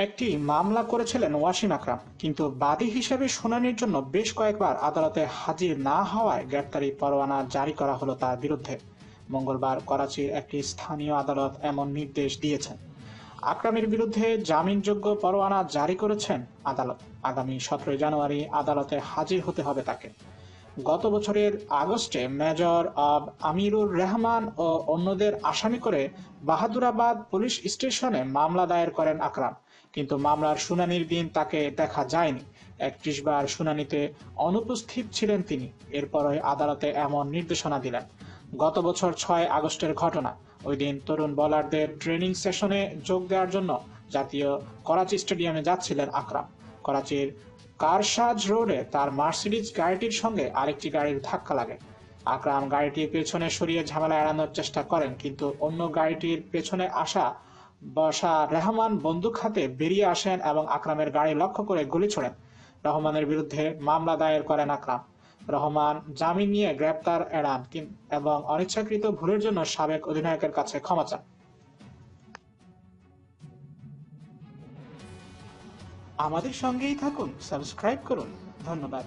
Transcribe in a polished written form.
একটি মামলা করেছিলেন ওয়াসিম আকরাম, কিন্তু বাদী হিসেবে শুনানির জন্য বেশ কয়েকবার আদালতে হাজির না হওয়ায় গ্রেপ্তারি পরোয়ানা জারি করা হলো তার বিরুদ্ধে। মঙ্গলবার করাচির একটি স্থানীয় আদালত এমন নির্দেশ দিয়েছেন। আকরামের বিরুদ্ধে জামিনযোগ্য পরোয়ানা জারি করেছেন আদালত। আগামী 17 জানুয়ারি আদালতে হাজির হতে হবে তাকে। গত বছরের আগস্টে মেজর আমিরুর রহমান ও অন্যদের আসামি করে বাহাদুরাবাদ পুলিশ স্টেশনে মামলা দায়ের করেন আকরাম, কিন্তু মামলার শুনানির দিন তাকে দেখা যায়নি। 31 বার শুনানিতে অনুপস্থিত ছিলেন তিনি। এরপরই আদালতে এমন নির্দেশনা দিলেন। গত বছর 6 আগস্টের ঘটনা। ওই দিন তরুণ বোলারদের ট্রেনিং সেশনে যোগ দেওয়ার জন্য জাতীয় করাচি স্টেডিয়ামে যাচ্ছিলেন আকরাম। করাচির কারসাজ রোডে তার মার্সিডিজ গাড়িটির সঙ্গে আরেকটি গাড়ির ধাক্কা লাগে। আকরাম গাড়িটি পেছনে সরিয়ে ঝামেলা এড়ানোর চেষ্টা করেন, কিন্তু অন্য গাড়িটির পেছনে বসা রহমান বন্দুক হাতে বেরিয়ে আসেন এবং আকরামের গাড়ি লক্ষ্য করে গুলি ছোড়েন। রহমানের বিরুদ্ধে মামলা দায়ের করেন আকরাম। রহমান জামিন নিয়ে গ্রেপ্তার এড়ান এবং অনিচ্ছাকৃত ভুলের জন্য সাবেক অধিনায়কের কাছে ক্ষমা চান। আমাদের সঙ্গেই থাকুন, সাবস্ক্রাইব করুন। ধন্যবাদ।